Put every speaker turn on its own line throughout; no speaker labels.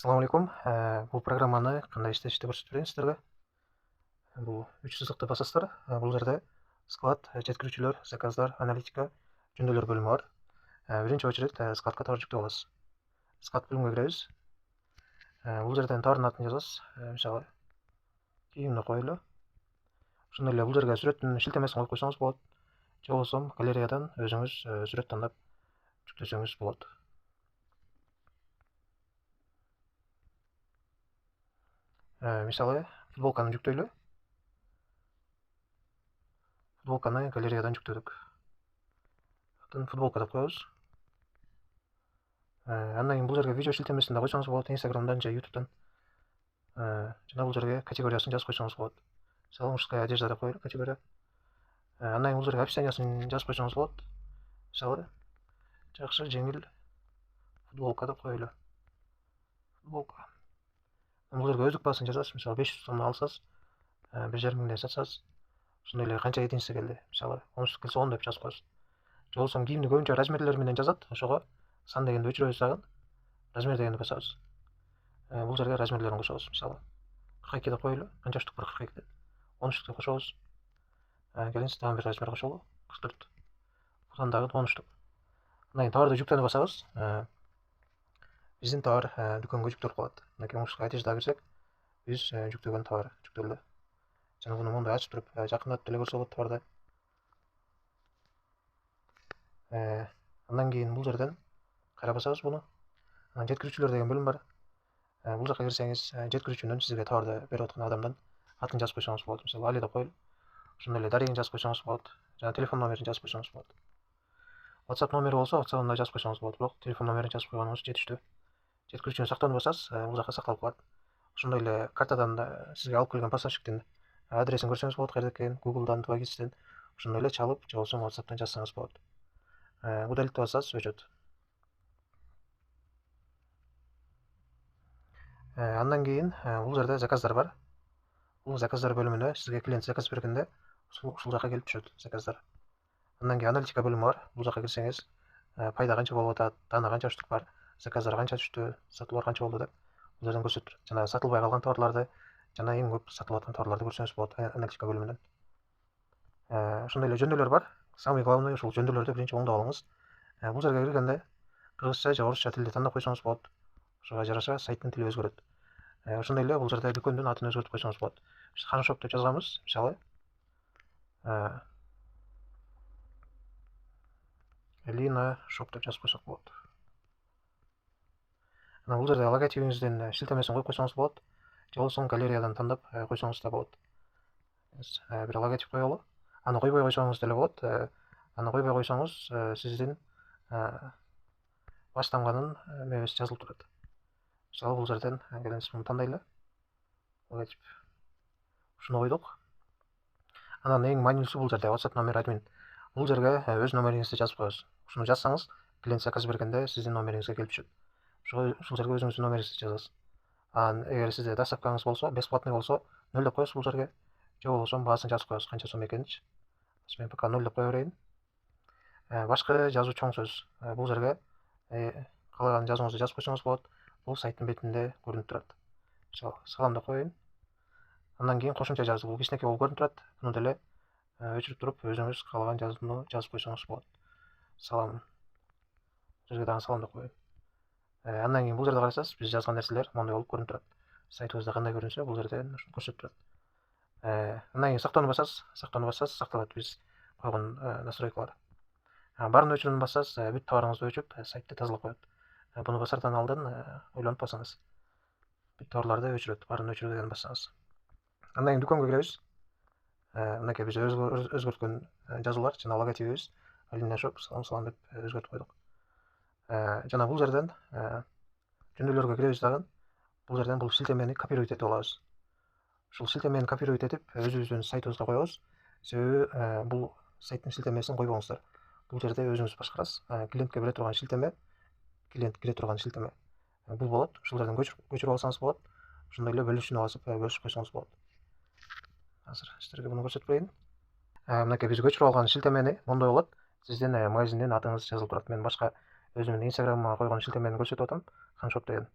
Ассалаумағалейкум. Бұл программаны қандай істешті көрсетіп берейін сіздерге. Бұл 3 сызықты басасыздар. Бұл жерде склад, жеткирүүчүлөр, заказдар, аналитика, жөндөөлөр бөлүмү бар. Биринчи очередь складка товар жүктөп аласыз. Склад бөлүмүнө киребиз. Бұл жерден товардын атын жазасыз. Мисалы кийимди коелу. Ошондой эле бул жерге сүрөттүн шилтемесин коюп койсоңуз болот. Же болбосо галереядан өзүңүз сүрөт тандап жүктөсөңүз болот. Мисалы футболканы жүктөйлү. Футболканы галереядан жүктөдүк. Футболка деп коебуз. Андан кийин бул жерге видео шилтемесин да койсоңуз болот, Instagram'дан же YouTube'дан. Жана бул жерге категориясын жазып койсоңуз болот. Мисалы мужская одежда деп коелу категория. Андан кийин бул жерге описаниясын жазып койсоңуз болот. Мисалы жакшы жеңил футболка деп коелу. Футболка. Бул жерге өздүк баасын жазасыз. Мисалы 500 сомдон алсаңыз, 1,5 миңден сатсаңыз, ошондой эле канча единица келди. Мисалы 10 келсе 10 деп жазып коесуз. Же болбосо кийимди көбүнчө размерлери менен жазат. Ошого сан дегенди өчүрөбүз дагы. Размер дегенди басабыз. Бул жерге размерлерин кошобуз. Мисалы 42 деп коелу. Канча штук бар 42? 10 штук деп кошобуз. Келиңиз дагы бир размер кошолу. 44. Будан дагы 10 штук. Андан кийин товарды жүктөнү басабыз. Биздин товар дүкөнгө жүктөлүп калат. Андан кийин мужская одеждага кирсек, биз жүктөгөн товар жүктөлдү. Жана муну мондой ачып туруп жакындатып деле көрсө болот товарды. Андан кийин бул жерден кайра басабыз буну. Анан жеткирүүчүлөр деген бөлүм бар. Бул жака кирсеңиз, жеткирүүчүнүн сизге товарды берип аткан адамдын атын жазып койсоңуз болот. Мисалы Али деп коелу. Ошондой эле дарегин жазып койсоңуз болот. Жана телефон номерин жазып койсоңуз болот. WhatsApp номери болсо, WhatsApp-ында жазып койсоңуз болот. Бирок телефон номерин жазып койгонуңуз жетиштүү. Жеткирүүчүнү сактоону басасыз, бул жака сакталып калат. Ошондой эле картадан сизге алып келген поставщиктин адресин көрсөңүз болот, кайерде экенин, Google'дан, 2GIS'тен. Ошондой эле чалып, же болбосо WhatsApp'тан жазсаңыз болот. Удалить басасыз, өчөт. Андан кийин бул жерде заказдар бар. Бул заказдар бөлүмүнө сизге клиент заказ бергенде ушул жака келип түшөт заказдар. Андан кийин аналитика бөлүмү бар. Бул жака кирсеңиз, пайда канча болуп атат, дана канча штук бар, заказдар канча түштү, сатуулар канча болду деп бул жерден көрсөтүп турат. Жана сатылбай калган товарларды, жана эң көп сатылып аткан товарларды көрсөңүз болот аналитика бөлүмүнөн. Ошондой эле жөндөөлөр бар. Самый главный ушул жөндөөлөрдү биринчи оңдоп алыңыз. Бул жерге киргенде кыргызча же орусча тилде тандап койсоңуз болот. Ошого жараша сайттын тили өзгөрөт. Ошондой эле бул жерде дүкөндүн атын өзгөртүп койсоңуз болот. Биз Ханшоп деп жазганбыз, мисалы. Лина шоп деп жазып койсок болот. Анан бул жерде логотипиңиздин шилтемесин коюп койсоңуз болот. Же болбосо галереядан тандап койсоңуз да болот. Бир логотип коелу. Аны койбой койсоңуз деле болот. Аны койбой койсоңуз, сиздин баштанганын эмебиз жазылып турат. Мисалы бул жерден келиңиз муну тандайлы. Логотип. Ушуну койдук. Анан эң маанилүүсү бул жерде WhatsApp номер админ. Бул жерге өз номериңизди жазып коесуз. Ушуну жазсаңыз, клиент заказ бергенде сиздин номериңизге келип түшөт. Ушул жерге өзүңүздүн номериңизди жазасыз. Анан эгер сизде доставкаңыз болсо, бесплатный болсо, 0 деп коесуз бул жерге. Же болбосо баасын жазып коесуз, канча сом экенинчи. Мен пока 0 деп кое берейин. Башкы жазуу чоң сөз. Бул жерге каалаган жазууңузду жазып койсоңуз болот. Бул сайттын бетинде көрүнүп турат. Мисалы, салам деп коеюн. Андан кийин кошумча жазуу. Бул кичинекей болуп көрүнүп турат. Муну деле өчүрүп туруп өзүңүз каалаган жазууну жазып койсоңуз болот. Салам. Бул жерге дагы салам деп коеюн. Андан кийин бул жерде карасаңыз, биз жазган нерселер мондой болуп көрүнүп турат. Сайтыбызда кандай көрүнсө, бул жерден ушуну көрсөтүп турат. Андан кийин сактоону басасыз, сакталат биз койгон настройкалар. Баарын өчүрүүнү бассаңыз, бүт товарыңызды өчүп, сайтты тазалап коет. Буну басардан алдын ойлонуп басыңыз. Бүт товарларды өчүрөт, баарын өчүрүү дегенди бассаңыз. Андан кийин дүкөнгө киребиз. Мынакей биз өзгөрткөн жазуулар жана логотипибиз Алина шоп салам деп өзгөртүп койдук. Жана бул жерден жөндөөлөргө киребиз дагы. Бул жерден бул шилтемени копировать этип алабыз. Ушул шилтемени копировать этип өзүбүздүн сайтыбызга коебуз. Себеби бул сайттын шилтемесин койбоңуздар. Бул жерде өзүңүз башкарасыз. Клиентке бере турган шилтеме, клиент кире турган шилтеме бул болот. Ушул жерден көчүрүп алсаңыз болот. Ошондой эле бөлүшүүнү басып бөлүшүп койсоңуз болот. Азыр сиздерге буну көрсөтүп берейин. Мынакей биз көчүрүп алган шилтемени мондой болот. Сиздин магазиндин атыңыз жазылып турат. Мен башка өзүмдүн Instagram'ыма койгон шилтемени көрсөтүп атам. Ханшоп деген.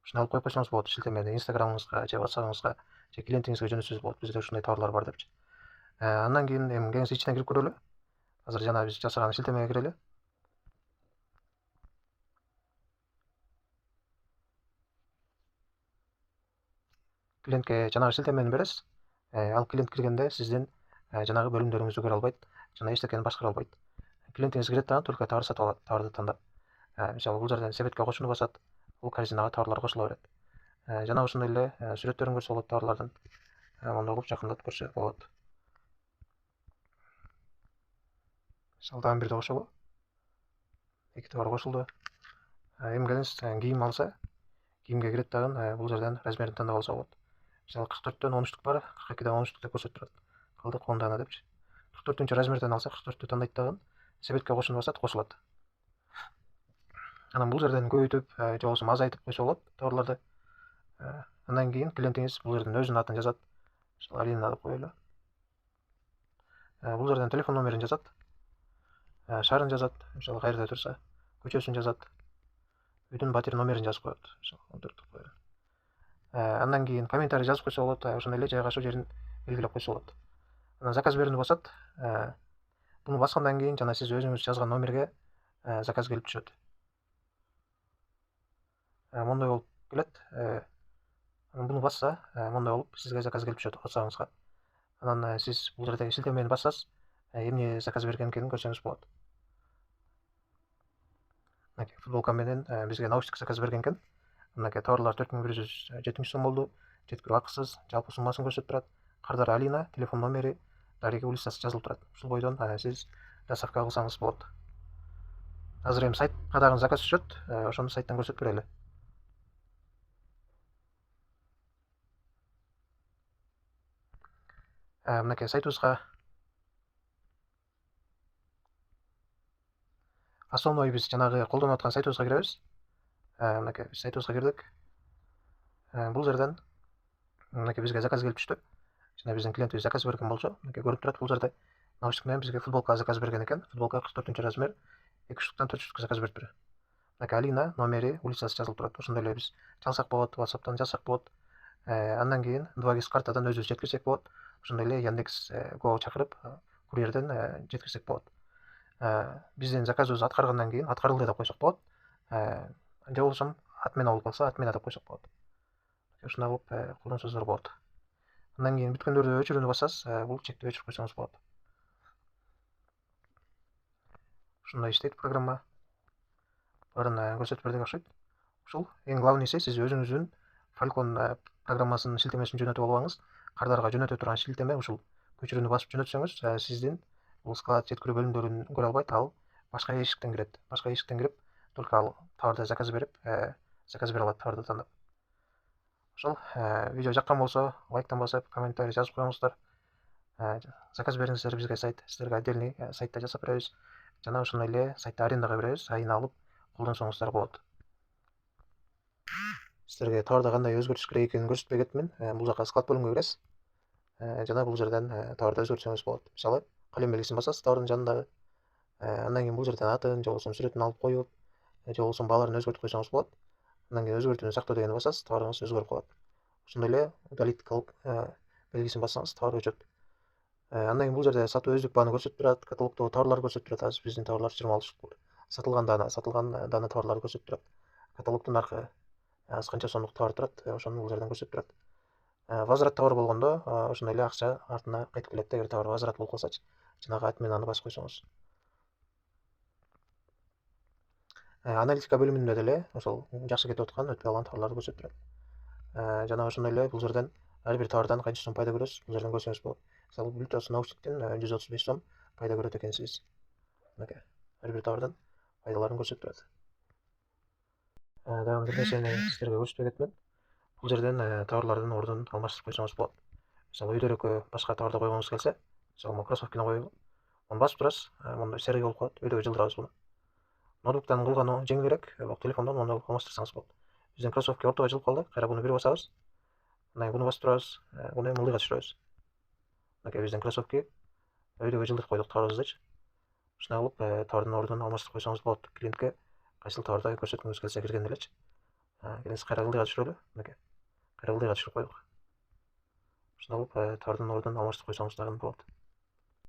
ушуну алып коюп койсоңуз болот. Шилтемени инстаграмыңызга же ватсабыңызга же клиентиңизге жөнөтсөңүз болот. Бизде ушундай товарлар бар депчи. Андан кийин эми кеңинси ичине кирип көрөлү. Азыр жана биз жасаган шилтемеге кирели. Клиентке жанагы шилтемени бересиз. Ал клиент киргенде сиздин жанагы бөлүмдөрүңүздү көрө албайт, жана эчтекени башкара албайт. Клиентиңиз кирет дагы только товар сатып алат, товарды тандап. Мисалы бул жерден себетке кошууну басат, бул корзинага товарлар кошула берет. Жана ошондой эле сүрөттөрүн көрсө болот товарлардын. Мондой кылып жакындатып көрсө болот. Мисалы дагы бирди кошолу. 2 товар кошулду. Эми келиңиз кийим алса, кийимге кирет дагы бул жерден размерин тандап алса болот. Мисалы 44төн 13 бар, 42ден 13 деп көрсөтүп турат. Калды 10 дана депчи. 44-нчү размерден алса 44-тү тандайт дагы, себетке кошууну басат, кошулат. Анан бул жерден көбөйтүп же болбосо азайтып койсо болот товарларды. Андан кийин клиентиңиз бул жерден өзүнүн атын жазат. Мисалы Алина деп коелу. Бул жерден телефон номерин жазат. Шаарын жазат. Мисалы каерде турса, көчөсүн жазат. Үйдүн батир номерин жазып коет. Мисалы 14 деп коелу. Андан кийин комментарий жазып койсо болот. Ошондой эле жайгашуу жерин белгилеп койсо болот. Анан заказ берүүнү басат. Буну баскандан кийин жана сиз өзүңүз жазган номерге заказ келип түшөт. Мондой болуп келет. Буну басса, мондой болуп сизге заказ келип түшөт WhatsApp'ыңызга. Анан сиз бул жердеги шилтемени бассаңыз, эмне заказ берген экенин көрсөңүз болот. Мынакей футболка менен бизге наушник заказ берген экен. Мынакей товарлар 4170 сом болду. Жеткирүү акысыз, жалпы суммасын көрсөтүп турат. Кардар Алина, телефон номери, Дарига улицасы жазылып турат. Ушул бойдон сиз доставка кылсаңыз болот. Азыр эми сайтка дагы заказ түшөт. Ошону сайттан көрсөтүп берели. Мынакей сайтыбызга основной биз жанагы колдонуп аткан сайтыбызга киребиз. Мынакей биз сайтыбызга кирдик. Бул жерден мынакей бизге заказ келип түштү. Жана биздин клиентибиз заказ берген болчу. Мынакей көрүнүп турат бул жерде. Наушник менен бизге футболка заказ берген экен. Футболка 44-нчү размер. 2 штуктан 4 штук заказ бериптир. Мынакей Алина, номери, улицасы жазылып турат. Ошондой эле биз чалсак болот, WhatsApp'тан жазсак болот. Андан кийин 2GIS картадан өзүбүз жеткирсек болот. Ошондой эле Яндекс.Го чакырып, курьерден жеткирсек болот. Биздин заказыбыз аткаргандан кийин аткарылды деп койсок болот. Же болбосо отмена болуп калса, отмена деп койсок болот. Ушундай кылып колдонсоңуздар болот. Андан кийин бүткөндөрдө өчүрүүнү басасыз, бул чекти өчүрүп койсоңуз болот. Ушундай иштейт программа. Баарын көрсөтүп бердик окшойт. Ушул эң главныйсы сиз өзүңүздүн Falcon программасынын шилтемесин жөнөтүп албаңыз. Кардарга жөнөтө турган шилтеме ушул. Көчүрүүнү басып жөнөтсөңүз, сиздин бул склад жеткирүү бөлүмдөрүн көрө албайт, ал башка эшиктен кирет. Башка эшиктен кирип, только ал товарды заказ берип, заказ бере алат товарды тандап. Ошол видео жаккан болсо, лайктан басып, комментарий жазып коюңуздар. Заказ бериңиздер бизге сайт, сиздерге отдельный сайтта жасап беребиз. Жана ошондой эле сайтта арендага беребиз, айына алып колдонсоңуздар болот. Сиздерге товарда кандай өзгөртүш керек экенин көрсөтпөй кетмин. Бул жака склад бөлүмүнгө киресиз. Жана бул жерден товарды өзгөртсөңүз болот. Мисалы, калем белгисин басасыз товардын жанындагы. Андан кийин бул жерден атын, же болбосо сүрөтүн алып коюп, же болбосо бааларын өзгөртүп койсоңуз болот. Андан кийин өзгөртүүнү сактоо дегенди басасыз, товарыңыз өзгөрүп калат. Ошондой эле удалить белгисин бассаңыз товар өчөт. Андан кийин бул жерде сатуу өздүк бааны көрсөтүп турат, каталогдогу товарларды көрсөтүп турат. Азыр биздин товарлар 26 штук. Сатылган дана товарларды көрсөтүп турат. Каталогдун наркы канча сомдук товар турат, ошону бул жерден көрсөтүп турат. Возврат товар болгондо ошондой эле акча артына кайтып келет, эгер товар возврат болуп калсачы. Жанагы отменаны басып койсоңуз. Аналитика бөлүмүндө деле ошол жакшы кетип аткан, өтпөй калган товарларды көрсөтүп турат. Жана ошондой эле бул жерден ар бир товардан канча сом пайда көрөсүз, бул жерден көрсөңүз болот. Мисалы, Bluetooth наушниктен 135 сом пайда көрөт экенсиз. Мынакей, ар бир товардан пайдаларын көрсөтүп турат. Дагы бир нерсени сиздерге көрсөтпөй кетмин. Бул жерден товарлардын ордун алмаштырып койсоңуз болот. Мисалы, өйдөрөккө башка товарды койгоңуз келсе, мисалы, кроссовкини коелу. Муну басып турасыз, мондой серый болуп калат, өйдөгө жылдырабыз буну. Ноутбуктан кылганы жеңилирээк, бирок телефондон мондой кылып алмаштырсаңыз болот. Биздин кроссовки ортого жылып калды, кайра буну бир басабыз. Андан кийин буну басып турабыз, буну эми ылдыйга түшүрөбүз. Мынакей биздин кроссовки өйдөгө жылдырып койдук товарыбыздычы. Ушундай кылып товардын ордун алмаштырып койсоңуз болот. Клиентке кайсыл товарды көрсөткүңүз келсе киргенде элечи. келесі қайрақылдыға түсірелі. Мінекей қайрақылдыға түсіріп қойдық. Осында болып тардан ордан алмастырып қойсаңыз дагы болады.